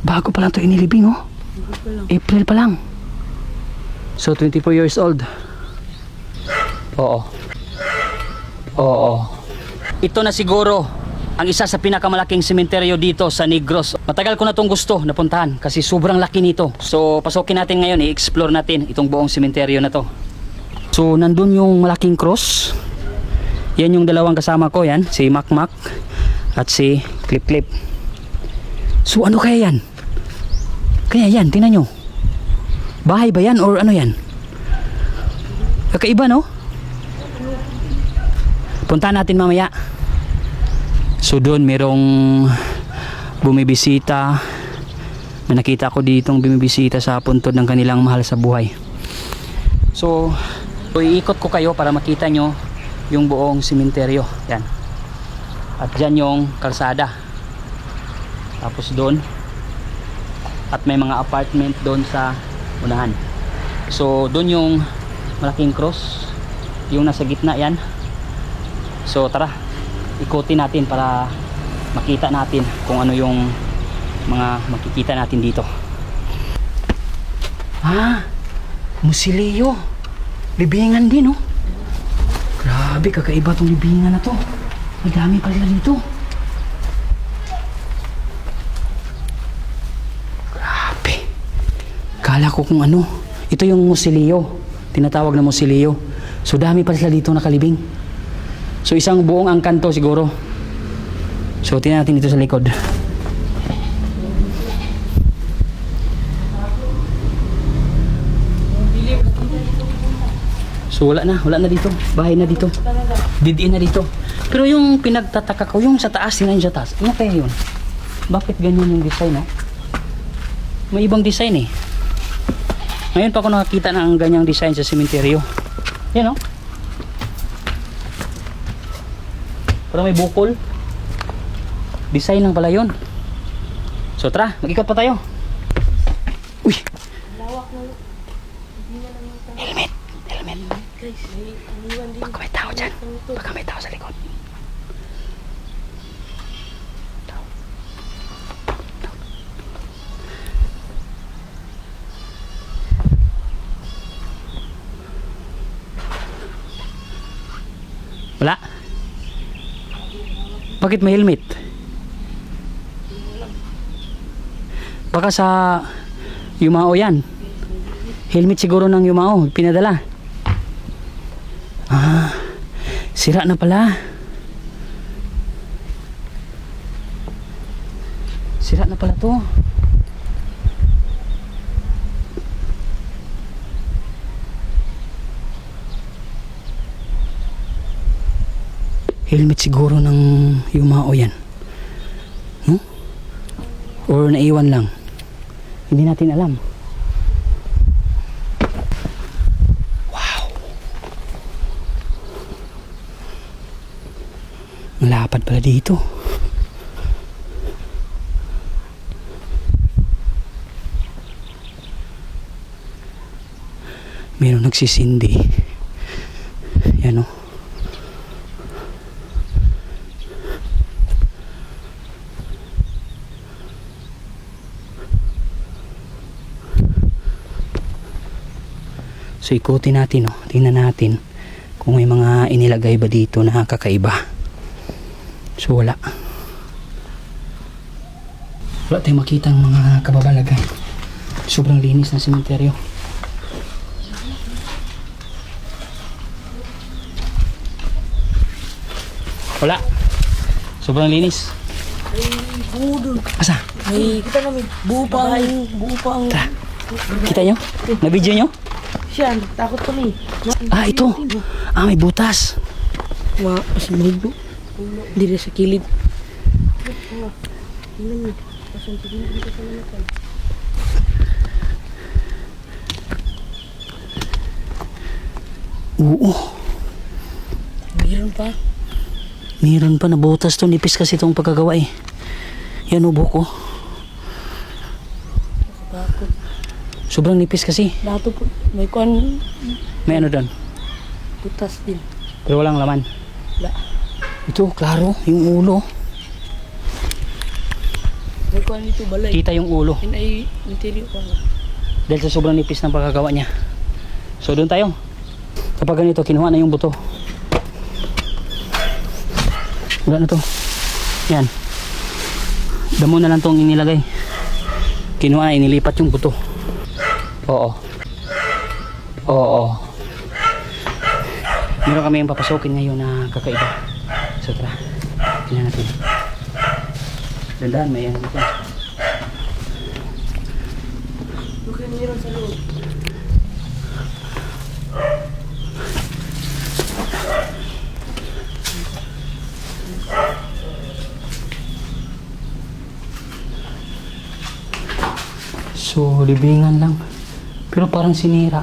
Bago pa lang ito inilibing, oh. April pa lang. So, 24 years old. Oo. Oo. Ito na siguro ang isa sa pinakamalaking sementeryo dito sa Negros. Matagal ko na itong gusto napuntahan kasi sobrang laki nito. So, pasukin natin ngayon, i-explore natin itong buong sementeryo na to. So, nandun yung malaking cross. Yan yung dalawang kasama ko, yan. Si Makmak at si Clip Clip. So, ano kaya yan? Kaya yan, tingnan nyo. Bahay ba yan or ano yan? Kakaiba, no? Punta natin mamaya. So doon merong bumibisita. May nakita ko ditong bumibisita sa puntod ng kanilang mahal sa buhay. So iikot ko kayo para makita nyo yung buong sementeryo. Yan. At dyan yung kalsada. Tapos doon. At may mga apartment doon sa unahan. So doon yung malaking cross. Yung nasa gitna yan. So tara, ikutin natin para makita natin kung ano yung mga makikita natin dito. Musileo. Libingan din, oh. Grabe, kakaiba tong libingan na to. May dami pala dito. Grabe. Kala ko kung ano. Ito yung musileo. Tinatawag na musileo. So dami pala sila dito nakalibing. So isang buong angkanto siguro. So tingnan natin dito sa likod. So wala na dito. Bahay na dito. Didiin na dito. Pero yung pinagtataka ko, yung sa taas, tingnan sa taas. Ano kaya yun? Bakit ganyan yung design, no? May ibang design eh. Ngayon pa ako nakakita ng ganyang design sa sementeryo. Yan, no? Parang may bukol. Design lang pala yun. So tara, mag-ikot pa tayo. Uy! Helmet. Baka may tao dyan. Baka may tao sa likod. Wala. Bakit may helmet? Baka sa Yumao yan. Helmet siguro ng Yumao pinadala. Sira na pala. Sira na pala to. Helmet siguro ng Yumao yan. Or naiwan lang. Hindi natin alam. Wow. Malapad pala dito. Meron nagsisindi. Yan, oh. So ikutin natin, oh. Tingnan natin kung may mga inilagay ba dito na kakaiba. So wala. Wala tayong makita ng mga kababalaghan. Sobrang linis ng sementeryo. Wala. Sobrang linis. Ay, buo dun. Asa? Ay, kita namin. Buo pa ang... Tara. Kita nyo? Na-video nyo? Siya, takot kami. Ito. May butas. Pasimulog. Hindi na sa kilid. Tingnan mo. Pasimulog dito sa lamatan. Oo. Meron pa. Meron pa na butas to. Nipis kasi itong pagkagawa eh. Yan o buko. Bakit? Sobrang nipis kasi. Dato po. May kuhan. May ano doon. Butas din. Pero walang laman. Wala. Ito, klaro. Yung ulo. May kuhan kuha nito balay. Kita yung ulo. Yan ay interior pa nga. Dahil sa sobrang nipis ng pagkagawa niya. So doon tayo. Kapag ganito, kinuha na yung buto. Wala na to. Yan. Damo na lang tong inilagay. Kinuha na, inilipat yung buto. Oo. Oo. Meron kami yung papasokin ngayon na kakaiba. So tara. Tingnan natin. Dandahan, may yan dito. Okay, meron sa loob. So, libingan lang. Pero parang sinira.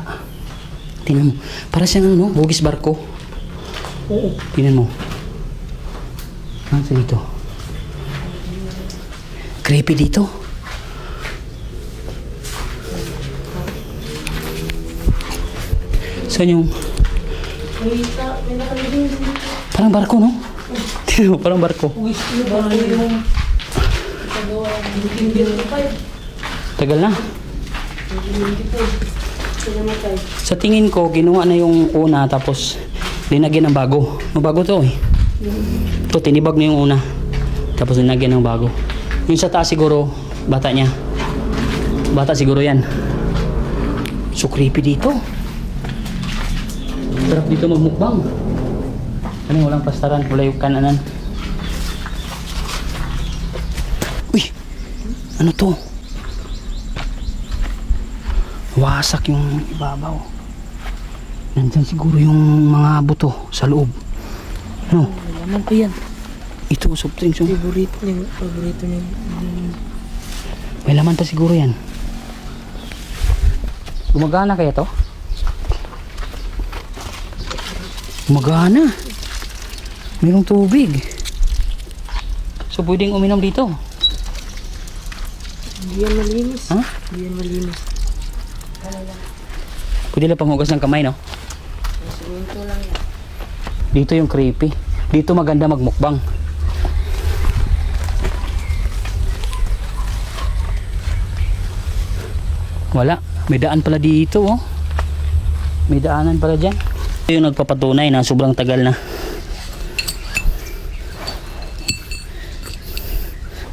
Tingnan mo. Para siyang ano, bugis barko. Oo. Tingnan mo. Ano sa dito? Creepy dito. Saan yung... May nakalibing din. Parang barko, no? Tingnan mo, parang barko. Uwis ko ba yung pagawa ng 25. Tagal na. 25. Sinamatay. Sa tingin ko, ginawa na yung una tapos linagyan ng bago. Mabago to eh. Ito, tinibag na yung una. Tapos linagyan ng bago. Yung sa taas siguro, bata niya. Bata siguro yan. So creepy dito. Sarap dito magmukbang. Ano, walang pastaran, wala yung kananan. Uy! Ano to? Wasak yung ibabaw. Nandyan siguro yung mga buto sa loob. No? Laman pa yan. Ito, soft drinks. Oh. Paborito niya. May laman pa siguro yan. Gumagana kaya to? Gumagana. Mayroong tubig. So pwedeng uminom dito. Hindi yan malinis. Ha? Hindi yan malinis. Pwede lang panghugas ng kamay, no? Siminto lang yan. Dito yung creepy. Dito maganda magmukbang. Wala. May daan pala dito, oh. May daanan pala dyan. Ito yung nagpapatunay na sobrang tagal na.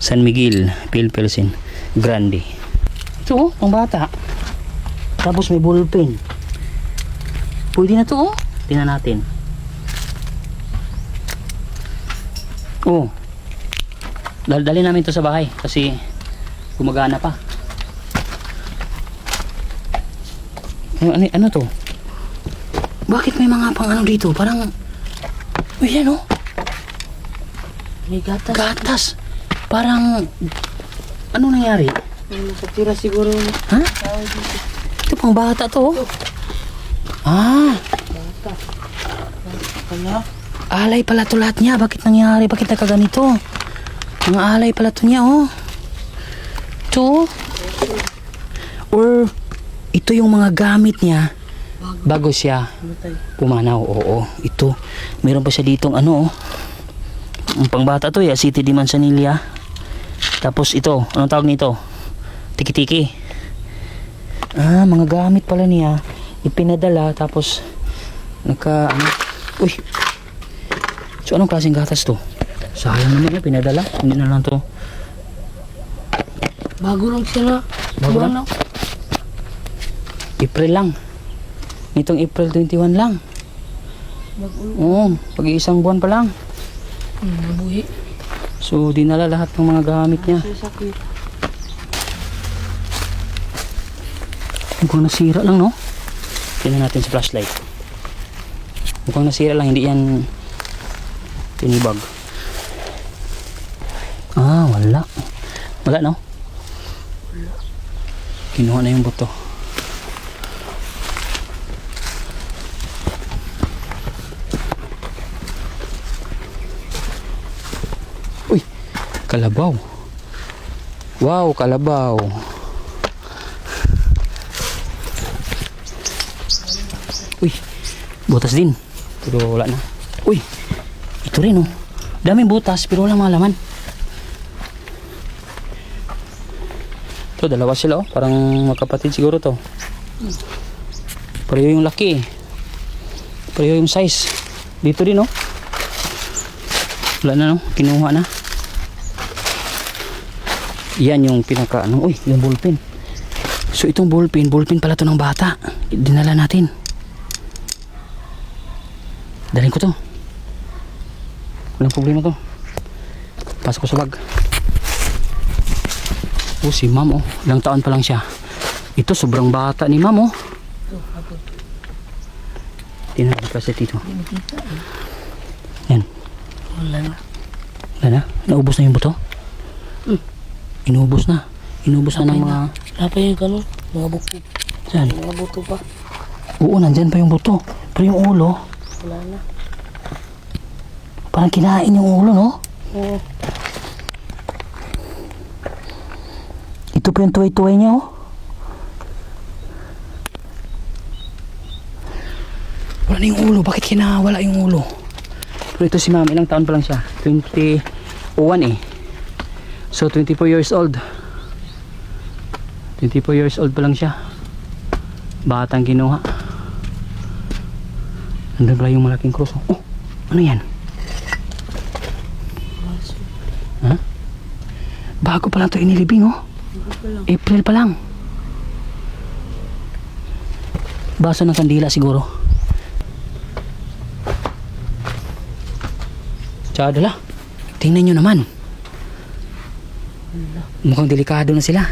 San Miguel, Pilsen, Grande. Ito, oh, pang bata. Tapos may ballpen. Pwede na to, oh. Tingnan natin. Oh. Dali namin to sa bahay kasi gumagana pa. Ano to? Bakit may mga pang ano dito? Parang uy, yan, oh. May gatas. Gatas. Parang ano nangyari? May nakatira siguro. Ha? Ito pang bata to, oh. Ah. Bata. Kala? Alay pala to lahat niya. Bakit nangyari? Bakit nakaganito? Mga alay pala to niya, oh. Ito. Or ito yung mga gamit niya bago siya Matay. pumanaw. Oo, ito. Meron pa siya ditong ano, oh. Ang pangbata to, City di Manzanilla. Tapos ito, anong tawag nito? Tiki-tiki. Ah, mga gamit pala niya. Ipinadala, tapos nagka, ano, uy. So, anong klaseng gatas to? Sayang naman yun, pinadala. Hindi na lang to. Bago lang sila. Bago lang? April lang. Nitong April 21 lang. Oo, pag-iisang buwan pa lang. Mabuhi. So, dinala lahat ng mga gamit niya. Sakit. Mukhang nasira lang, no? Tingnan natin sa flashlight. Mukhang nasira lang, hindi yan tinibag. Ah, wala. Wala, no? Kinuha na yung buto. Uy, kalabaw. Wow, kalabaw. Uy, butas din. Pero wala na. Uy, ito rin, oh. Daming butas pero walang mga laman. Ito, dalawa sila oh. Parang magkapatid siguro to. Pareho yung laki eh. Pareho yung size. Dito din oh. Wala na no, kinuha na. Yan yung pinaka ano, uy, yung ballpen. So itong ballpen pala to ng bata. Dinala natin. Dalhin ko to. Walang problema to. Pasok ko sa bag. Oh, si ma'am oh. Ilang taon pa lang siya. Ito sobrang bata ni ma'am oh. Tinanong kasi dito. Yan. Wala na. Wala na? Naubos na yung buto? Inubos na. Inubos na ng mga... Wala pa yung gano'n. Mga buto. Saan? Mga buto pa. Oo, nandyan pa yung buto. Pero yung ulo, Wala na. parang kinain yung ulo, no? Oo. Ito pa yung tuway-tuway niya, oh. Wala na yung ulo. Bakit kinawala yung ulo? Pero ito si ma'am, ilang taon pa lang siya? 21 eh. So 24 years old. 24 years old pa lang siya. Batang kinuha. Nandun pala yung malaking cross. Oh, ano yan? Ha? Bago pa lang ito inilibing, oh. April pa lang. Baso ng kandila siguro. Tsaka dala. Tingnan nyo naman. Mukhang delikado na sila.